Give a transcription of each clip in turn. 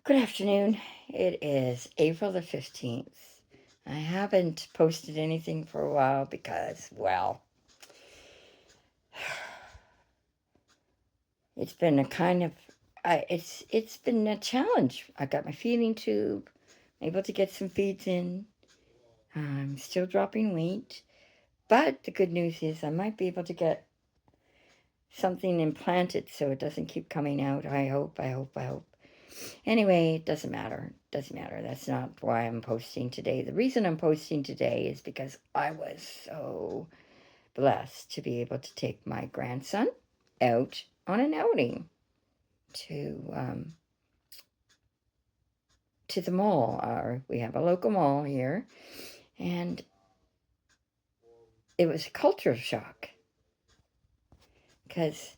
Good afternoon. It is April the 15th. I haven't posted anything for a while because, well, it's been a kind of it's been a challenge. I got my feeding tube, able to get some feeds in. I'm still dropping weight, but the good news is I might be able to get something implanted so it doesn't keep coming out. I hope. Anyway, it doesn't matter. Doesn't matter. That's not why I'm posting today. The reason I'm posting today is because I was so blessed to be able to take my grandson out on an outing to um, to the mall. We have a local mall here, and it was a culture shock because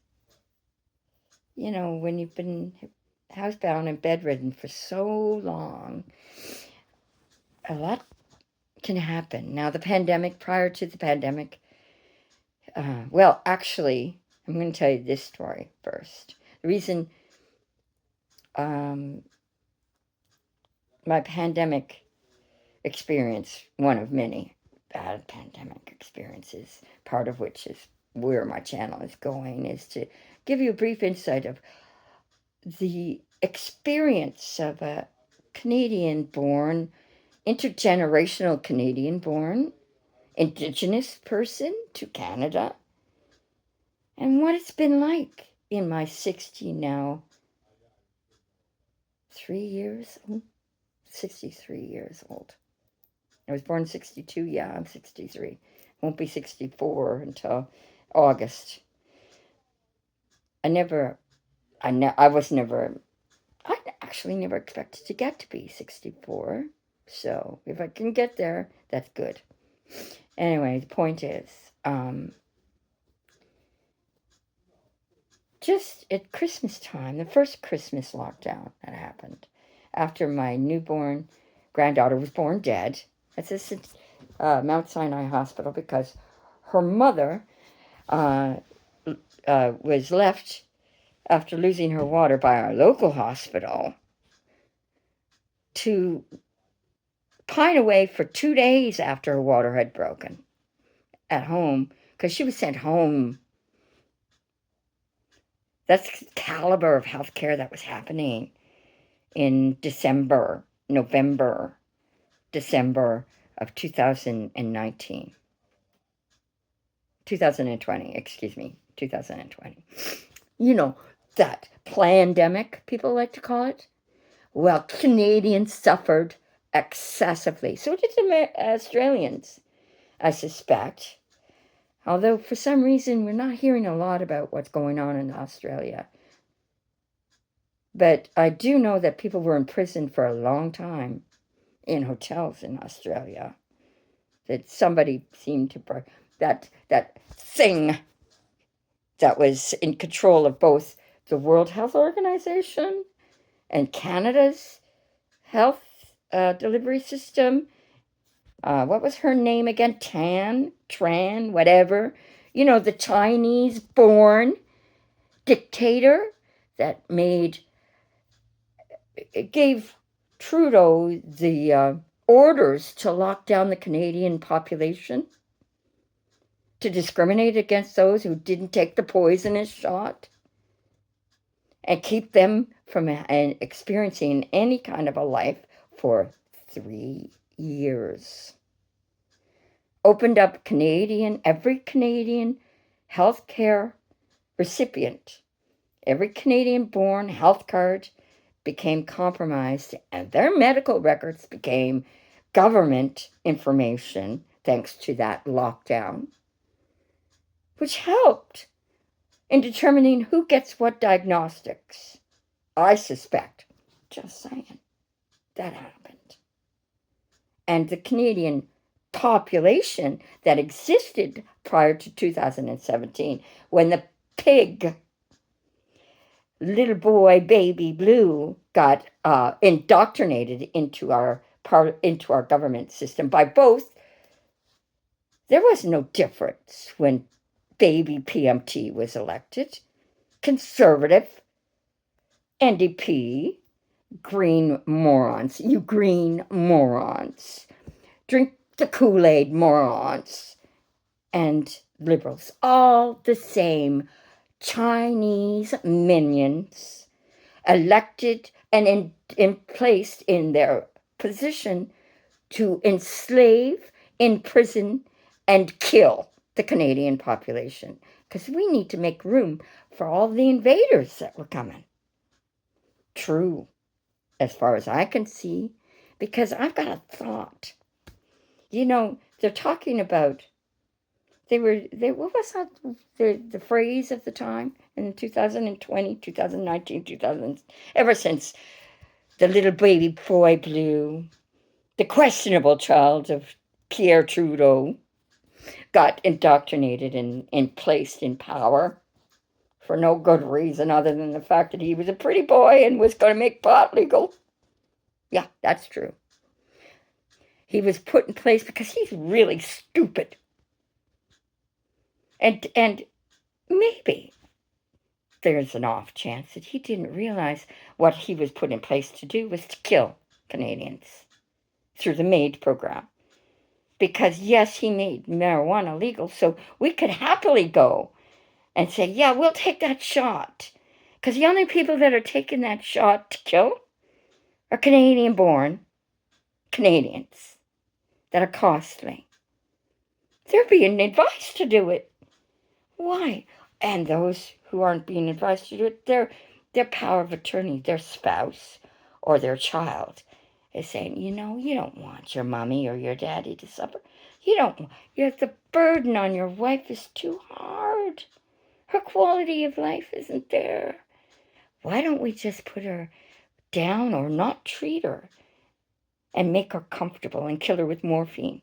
when you've been housebound and bedridden for so long, a lot can happen. Now, prior to the pandemic, well, actually, I'm going to tell you this story first. The reason um, my pandemic experience, one of many bad pandemic experiences, part of which is where my channel is going, is to give you a brief insight of the experience of a Canadian born, intergenerational Canadian born, Indigenous person to Canada, and what it's been like in my 60 now 3 years old, 63 years old. I was born 62. Yeah, I'm 63. Won't be 64 until August. I was never, I actually never expected to get to be 64. So if I can get there, that's good. Anyway, the point is, just at Christmas time, the first Christmas lockdown that happened, after my newborn granddaughter was born dead. It's Mount Sinai Hospital because her mother uh, was left after losing her water by our local hospital to pine away for 2 days after her water had broken at home because she was sent home. That's the caliber of healthcare that was happening in December of 2020, excuse me, 2020. You know, that pandemic, people like to call it. Well, Canadians suffered excessively. So did Australians, I suspect. Although for some reason we're not hearing a lot about what's going on in Australia. But I do know that people were imprisoned for a long time in hotels in Australia. That somebody seemed to that thing that was in control of both the World Health Organization and Canada's health delivery system. What was her name again? Tran, whatever. The Chinese born dictator that gave Trudeau the orders to lock down the Canadian population, to discriminate against those who didn't take the poisonous shot, and keep them from experiencing any kind of a life for 3 years. Opened up every Canadian healthcare recipient, every Canadian born health card became compromised, and their medical records became government information thanks to that lockdown, which helped in determining who gets what diagnostics. I suspect, just saying, that happened. And the Canadian population that existed prior to 2017, when the pig little boy baby blue got indoctrinated into our government system by both. There was no difference when baby PMT was elected. Conservative NDP green morons. You green morons. Drink the Kool-Aid, morons. And liberals. All the same Chinese minions elected and placed in their position to enslave, imprison, and kill the Canadian population. Because we need to make room for all the invaders that were coming. True, as far as I can see, because I've got a thought. You know, they're talking about, what was that, the phrase of the time in 2020, 2019, 2000, ever since the little baby boy blue, the questionable child of Pierre Trudeau, got indoctrinated and placed in power for no good reason other than the fact that he was a pretty boy and was going to make pot legal. Yeah, that's true. He was put in place because he's really stupid. And maybe there's an off chance that he didn't realize what he was put in place to do was to kill Canadians through the MAID program. Because, yes, he made marijuana legal, so we could happily go and say, yeah, we'll take that shot. Because the only people that are taking that shot to kill are Canadian-born Canadians that are costly. They're being advised to do it. Why? And those who aren't being advised to do it, their power of attorney, their spouse or their child is saying, you know, you don't want your mommy or your daddy to suffer. The burden on your wife is too hard. Her quality of life isn't there. Why don't we just put her down or not treat her and make her comfortable and kill her with morphine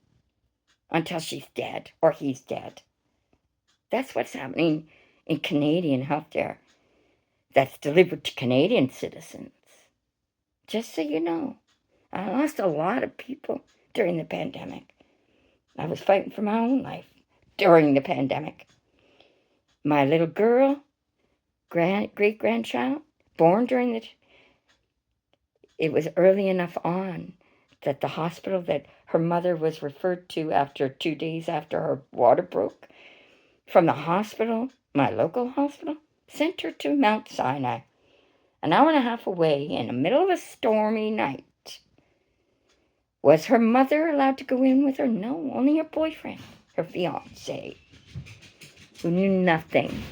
until she's dead or he's dead? That's what's happening in Canadian healthcare that's delivered to Canadian citizens. Just so you know, I lost a lot of people during the pandemic. I was fighting for my own life during the pandemic. My little girl, great-grandchild, born during it was early enough on that the hospital that her mother was referred to after 2 days after her water broke, from the hospital, my local hospital, sent her to Mount Sinai, an hour and a half away in the middle of a stormy night. Was her mother allowed to go in with her? No, only her boyfriend, her fiancé, who knew nothing,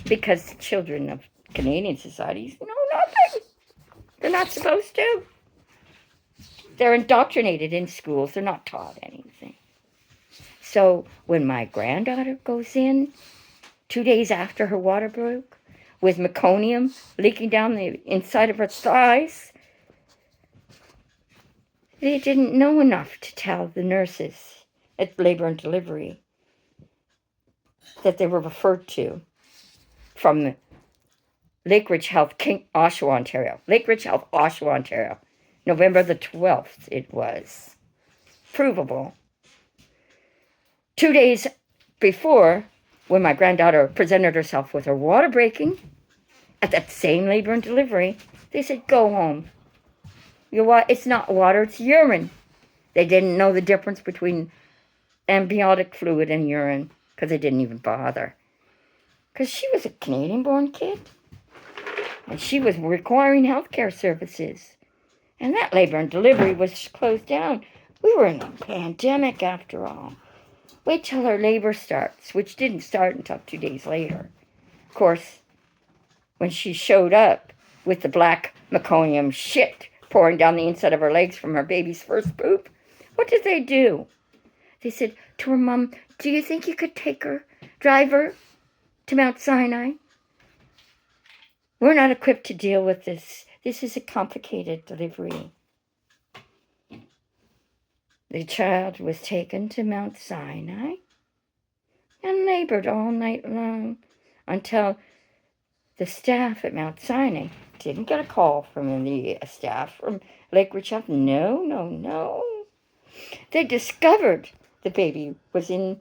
because the children of Canadian societies know nothing. They're not supposed to. They're indoctrinated in schools. They're not taught anything. So when my granddaughter goes in 2 days after her water broke with meconium leaking down the inside of her thighs, they didn't know enough to tell the nurses at labor and delivery that they were referred to from Lake Ridge Health, Oshawa, Ontario. Lake Ridge Health, Oshawa, Ontario. November the 12th it was. Provable. 2 days before, when my granddaughter presented herself with her water breaking, at that same labor and delivery, they said, go home. It's not water, it's urine. They didn't know the difference between amniotic fluid and urine because they didn't even bother. Because she was a Canadian-born kid. And she was requiring healthcare services. And that labor and delivery was closed down. We were in a pandemic after all. Wait till her labor starts, which didn't start until 2 days later. Of course, when she showed up with the black meconium shit pouring down the inside of her legs from her baby's first poop, what did they do? They said to her mom, do you think you could drive her to Mount Sinai? We're not equipped to deal with this. This is a complicated delivery. The child was taken to Mount Sinai and labored all night long until the staff at Mount Sinai didn't get a call from the staff from Lake Ridge Health. No. They discovered the baby wasn't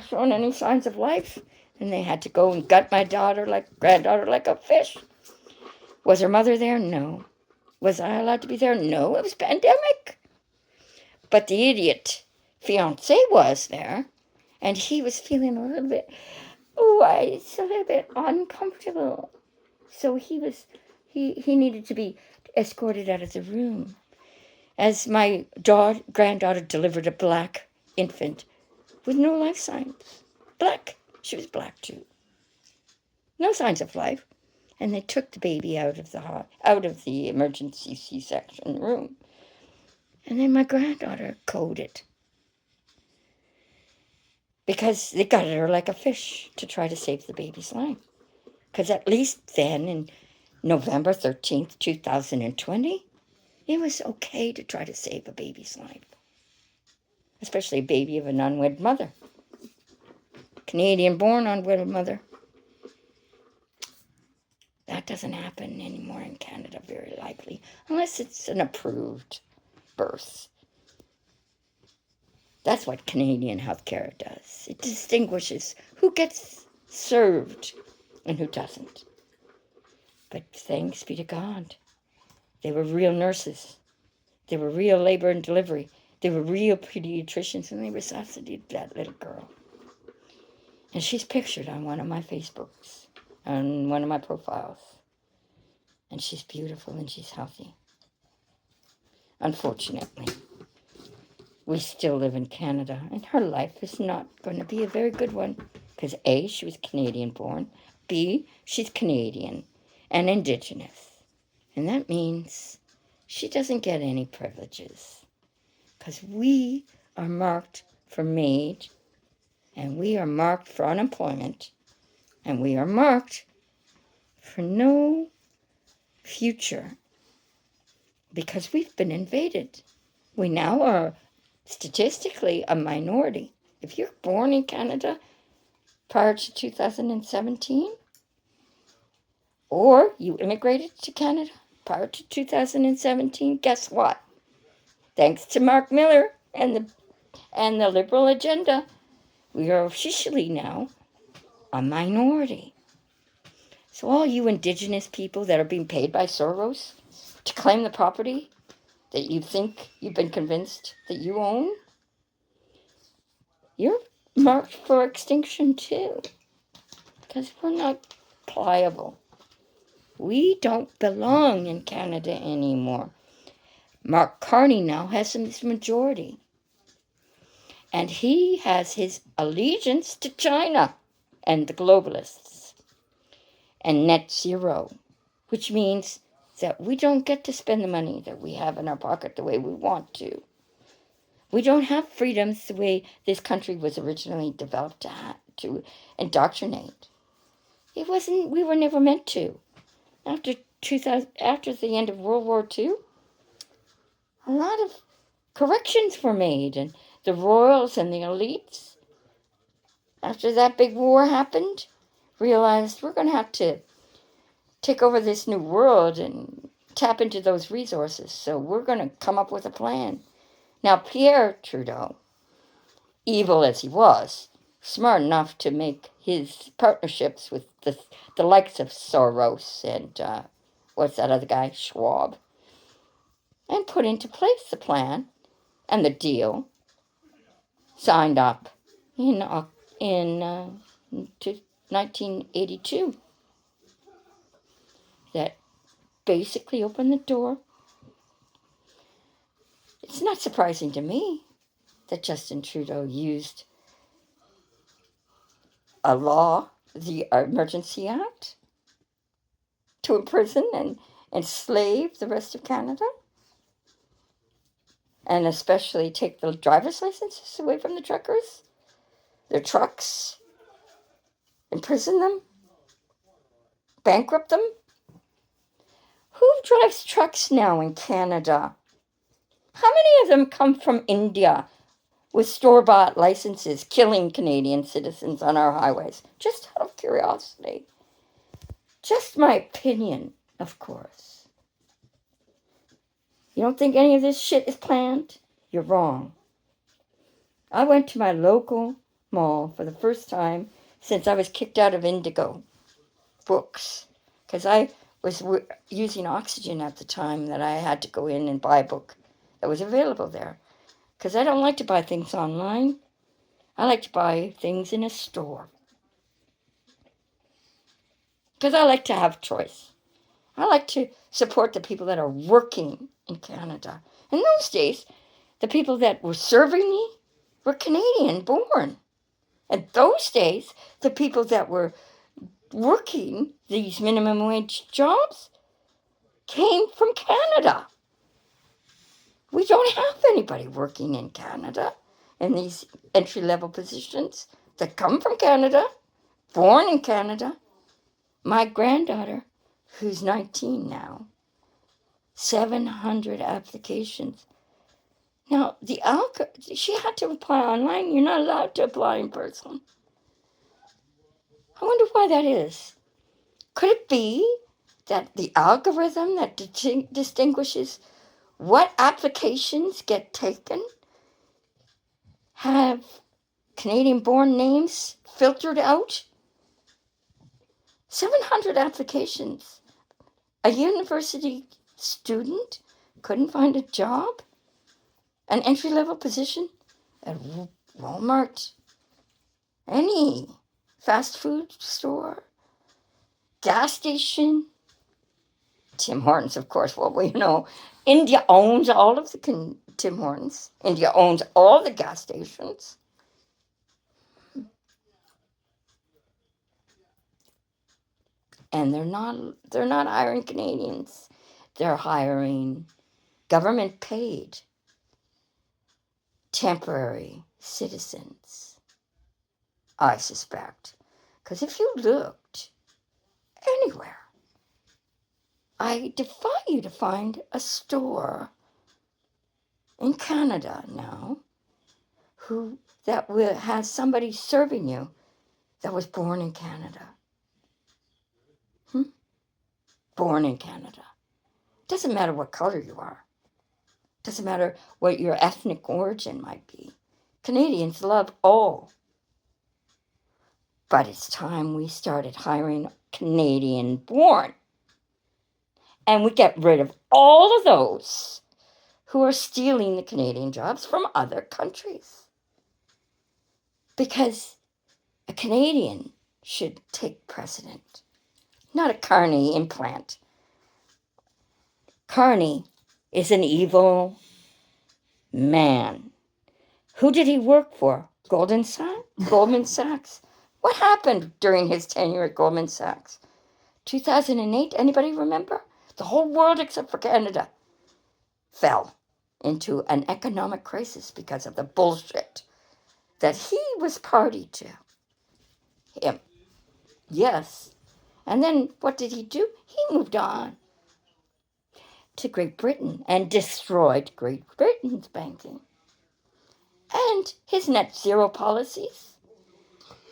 showing any signs of life, and they had to go and gut my granddaughter like a fish. Was her mother there? No. Was I allowed to be there? No, it was pandemic. But the idiot fiance was there, and he was feeling a little bit, it's a little bit uncomfortable. So he needed to be escorted out of the room. As my granddaughter delivered a black infant with no life signs. Black. She was black too. No signs of life. And they took the baby out of the emergency C-section room. And then my granddaughter coded. Because they gutted her like a fish to try to save the baby's life. Because at least then, in November 13th, 2020, it was okay to try to save a baby's life. Especially a baby of an unwed mother. Canadian-born unwed mother. That doesn't happen anymore in Canada, very likely, unless it's an approved birth. That's what Canadian healthcare does. It distinguishes who gets served and who doesn't. But thanks be to God, they were real nurses. They were real labor and delivery. They were real pediatricians, and they resuscitated that little girl. And she's pictured on one of my Facebooks, on one of my profiles. And she's beautiful and she's healthy. Unfortunately, we still live in Canada, and her life is not going to be a very good one. Because A, she was Canadian-born. B, she's Canadian and Indigenous. And that means she doesn't get any privileges. Because we are marked for maid, and we are marked for unemployment, and we are marked for no future. Because we've been invaded. We now are statistically a minority. If you're born in Canada prior to 2017, or you immigrated to Canada prior to 2017, guess what? Thanks to Mark Miller and the Liberal agenda, we are officially now a minority. So all you Indigenous people that are being paid by Soros to claim the property that you think you've been convinced that you own, you're marked for extinction too. Because we're not pliable. We don't belong in Canada anymore. Mark Carney now has his majority. And he has his allegiance to China and the globalists and net zero, which means that we don't get to spend the money that we have in our pocket the way we want to. We don't have freedoms the way this country was originally developed to indoctrinate. It wasn't. We were never meant to. After the end of World War II, a lot of corrections were made, and the royals and the elites, after that big war happened, realized we're going to have to take over this new world and tap into those resources. So we're going to come up with a plan. Now, Pierre Trudeau, evil as he was, smart enough to make his partnerships with the likes of Soros and what's that other guy, Schwab, and put into place the plan and the deal signed up in 1982 that basically opened the door. It's not surprising to me that Justin Trudeau used a law, the Emergency Act, to imprison and enslave the rest of Canada, and especially take the driver's licenses away from the truckers, their trucks, imprison them, bankrupt them. Who drives trucks now in Canada? How many of them come from India with store-bought licenses, killing Canadian citizens on our highways? Just out of curiosity. Just my opinion, of course. You don't think any of this shit is planned? You're wrong. I went to my local mall for the first time since I was kicked out of Indigo Books, because I was using oxygen at the time that I had to go in and buy a book that was available there. Because I don't like to buy things online. I like to buy things in a store. Because I like to have choice. I like to support the people that are working in Canada. In those days, the people that were serving me were Canadian born. In those days, the people that were working these minimum wage jobs came from Canada. We don't have anybody working in Canada in these entry-level positions that come from Canada, born in Canada. My granddaughter, who's 19 now, 700 applications. Now, she had to apply online. You're not allowed to apply in person. I wonder why that is. Could it be that the algorithm that distinguishes what applications get taken have Canadian-born names filtered out? 700 applications. A university student couldn't find a job? An entry-level position at Walmart? Any fast food store? Gas station? Tim Hortons, of course. Well, India owns all of the Tim Hortons. India owns all the gas stations. And they're not hiring Canadians. They're hiring government paid temporary citizens, I suspect. Because if you looked anywhere, I defy you to find a store in Canada now that has somebody serving you that was born in Canada. Born in Canada. Doesn't matter what color you are. Doesn't matter what your ethnic origin might be. Canadians love all. But it's time we started hiring Canadian born. And we get rid of all of those who are stealing the Canadian jobs from other countries. Because a Canadian should take precedent, not a Carney implant. Carney is an evil man. Who did he work for? Goldman Sachs. What happened during his tenure at Goldman Sachs? 2008, anybody remember? The whole world except for Canada fell into an economic crisis because of the bullshit that he was party to. Him. Yes. And then what did he do? He moved on to Great Britain and destroyed Great Britain's banking. And his net zero policies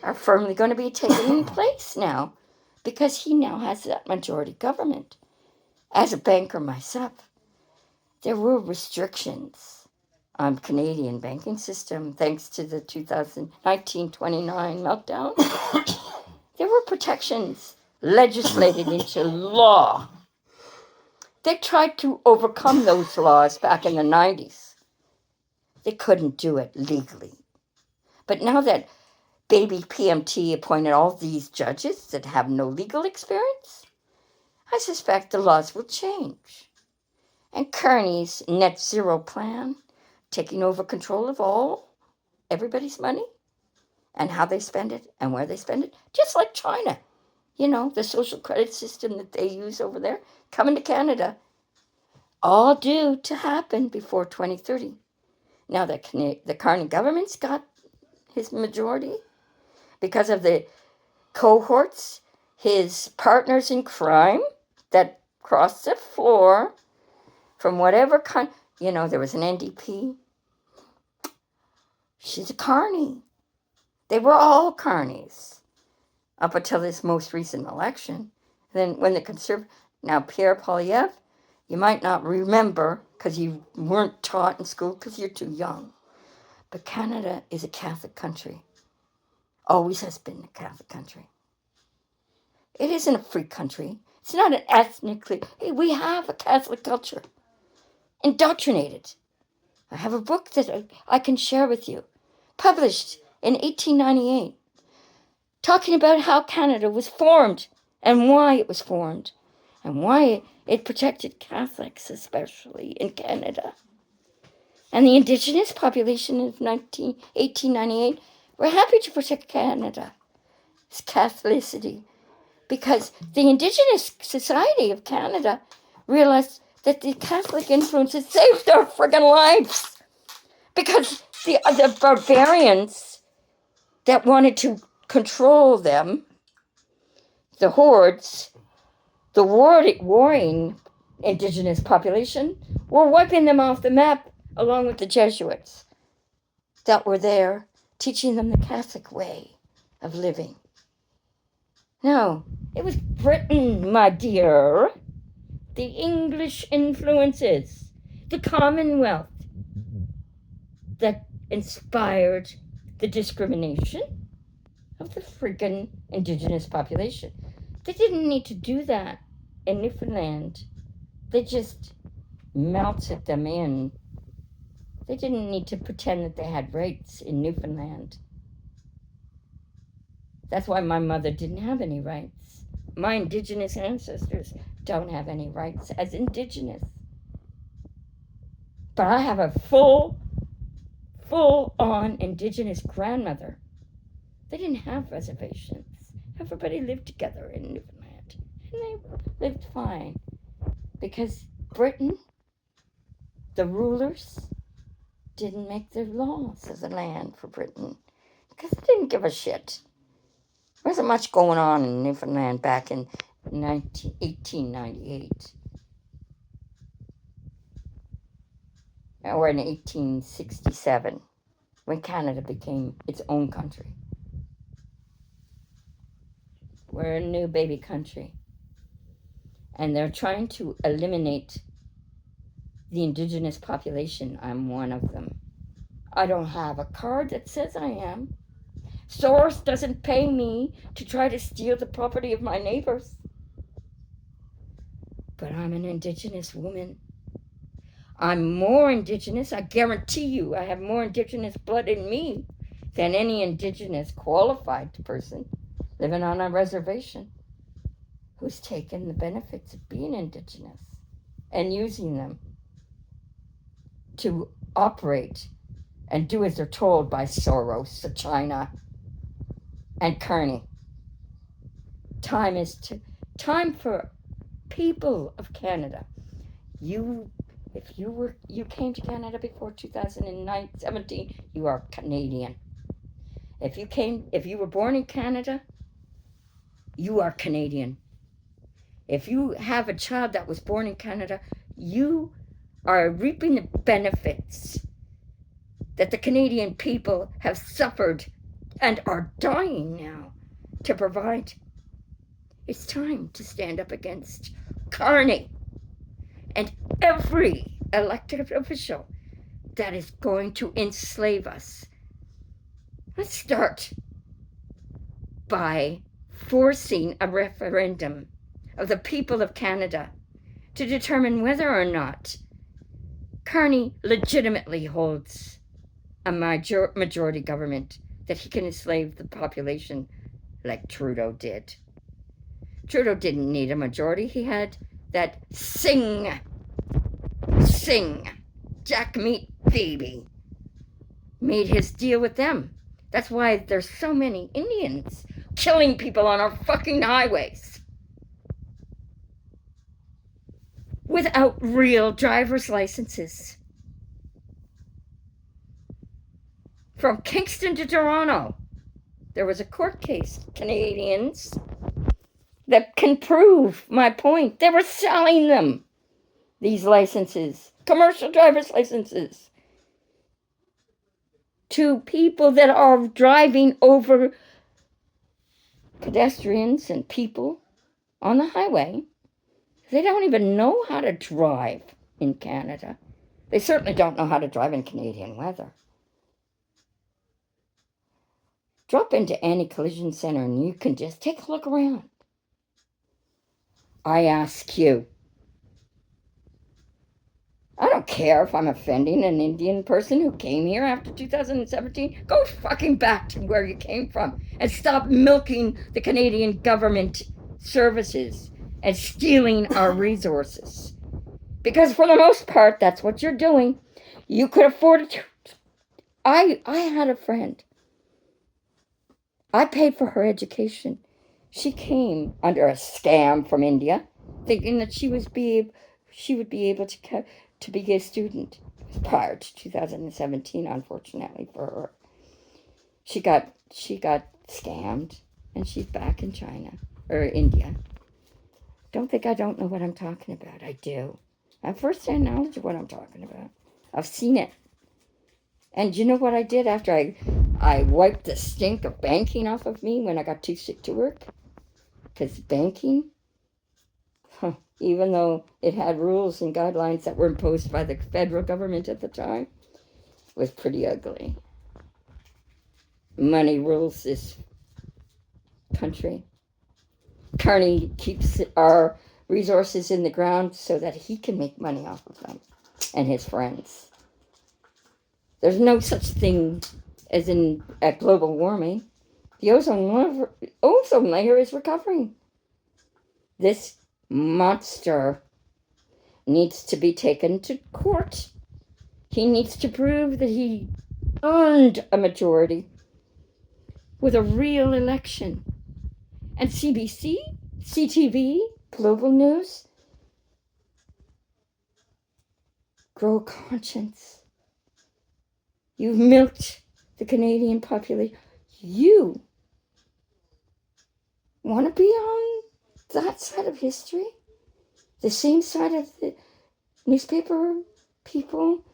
are firmly going to be taking place now because he now has that majority government. As a banker myself, there were restrictions on Canadian banking system thanks to the 1929 meltdown. There were protections legislated into law. They tried to overcome those laws back in the 90s. They couldn't do it legally. But now that baby PMT appointed all these judges that have no legal experience, I suspect the laws will change. And Kearney's net zero plan, taking over control of everybody's money, and how they spend it and where they spend it, just like China. The social credit system that they use over there, coming to Canada, all due to happen before 2030. Now that the Carney government's got his majority, because of the cohorts, his partners in crime that crossed the floor from whatever kind. There was an NDP. She's a Carney. They were all Carneys up until this most recent election. Then when the conservative, now Pierre Poilievre, you might not remember because you weren't taught in school because you're too young. But Canada is a Catholic country. Always has been a Catholic country. It isn't a free country. It's not an ethnically. Hey, we have a Catholic culture. Indoctrinated. I have a book that I can share with you, published in 1898, talking about how Canada was formed and why it was formed and why it protected Catholics, especially in Canada. And the Indigenous population of 1898 were happy to protect Canada's Catholicity because the Indigenous Society of Canada realized that the Catholic influences saved their friggin' lives. Because the barbarians that wanted to control them, the hordes, the warring Indigenous population, were wiping them off the map along with the Jesuits that were there teaching them the Catholic way of living. No, it was Britain, my dear. The English influences, the Commonwealth that inspired the discrimination of the friggin' Indigenous population. They didn't need to do that in Newfoundland. They just melted them in. They didn't need to pretend that they had rights in Newfoundland. That's why my mother didn't have any rights. My Indigenous ancestors don't have any rights as Indigenous. But I have a full-on Indigenous grandmother. They didn't have reservations. Everybody lived together in Newfoundland. And they lived fine. Because Britain, the rulers, didn't make their laws of the land for Britain. Because they didn't give a shit. There wasn't much going on in Newfoundland back in 1898. Or in 1867, when Canada became its own country. We're a new baby country. And they're trying to eliminate the Indigenous population. I'm one of them. I don't have a card that says I am. Soros doesn't pay me to try to steal the property of my neighbors. But I'm an Indigenous woman. I'm more Indigenous. I guarantee you I have more Indigenous blood in me than any Indigenous qualified person living on a reservation who's taken the benefits of being Indigenous and using them to operate and do as they're told by Soros, China, and Kearney. Time for people of Canada. If you came to Canada before 2017, you are Canadian. If you were born in Canada, you are Canadian. If you have a child that was born in Canada, you are reaping the benefits that the Canadian people have suffered and are dying now to provide. It's time to stand up against Carney and every elected official that is going to enslave us. Let's start by forcing a referendum of the people of Canada to determine whether or not Carney legitimately holds a majority government that he can enslave the population like Trudeau did. Trudeau didn't need a majority. He had that sing, jackmeat baby. Made his deal with them. That's why there's so many Indians killing people on our fucking highways without real driver's licenses. From Kingston to Toronto, there was a court case, Canadians, that can prove my point. They were selling them, these licenses, commercial driver's licenses, to people that are driving over pedestrians and people on the highway. They don't even know how to drive in Canada. They certainly don't know how to drive in Canadian weather. Drop into any collision center and you can just take a look around. I ask you. I don't care if I'm offending an Indian person who came here after 2017. Go fucking back to where you came from and stop milking the Canadian government services and stealing our resources. Because for the most part, that's what you're doing. You could afford it. I had a friend. I paid for her education. She came under a scam from India, thinking that she would be able to be a student. Prior to 2017, unfortunately for her, she got scammed, and she's back in China or India. Don't think I don't know what I'm talking about. I do. I have first-hand knowledge of what I'm talking about. I've seen it. And you know what I did after I wiped the stink of banking off of me when I got too sick to work? Because banking, even though it had rules and guidelines that were imposed by the federal government at the time, was pretty ugly. Money rules this country. Carney keeps our resources in the ground so that he can make money off of them and his friends. There's no such thing as in at global warming. The ozone layer is recovering. This monster needs to be taken to court. He needs to prove that he earned a majority with a real election. And CBC, CTV, Global News, grow a conscience. You've milked the Canadian population. You want to be on that side of history? The same side of the newspaper people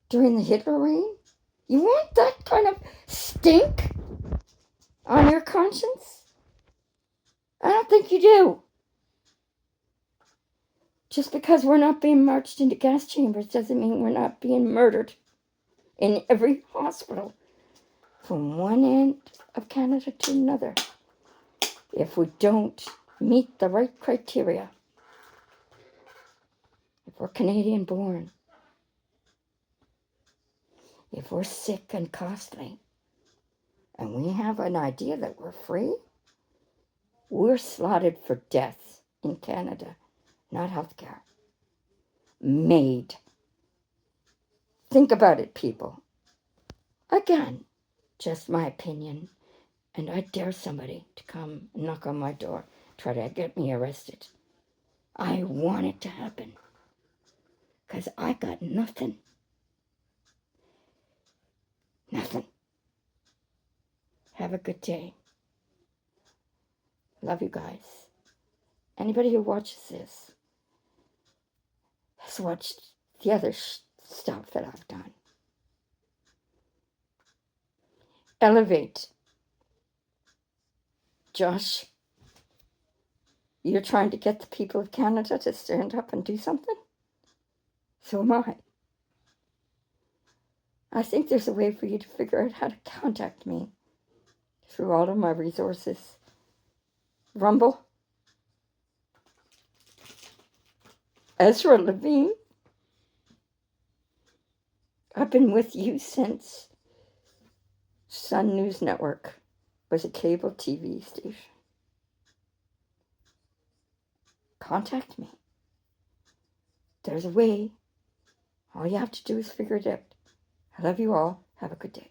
during the Hitler reign? You want that kind of stink on your conscience? I don't think you do. Just because we're not being marched into gas chambers doesn't mean we're not being murdered in every hospital from one end of Canada to another. If we don't meet the right criteria, if we're Canadian born, if we're sick and costly, and we have an idea that we're free, we're slotted for death in Canada, not healthcare. Made. Think about it, people. Again, just my opinion, and I dare somebody to come and knock on my door, try to get me arrested. I want it to happen, because I got nothing. Nothing. Have a good day. Love you guys. Anybody who watches this has watched the other stuff that I've done. Elevate. Josh, you're trying to get the people of Canada to stand up and do something? So am I. I think there's a way for you to figure out how to contact me through all of my resources. Rumble. Ezra Levine. I've been with you since Sun News Network was a cable TV station. Contact me. There's a way. All you have to do is figure it out. I love you all. Have a good day.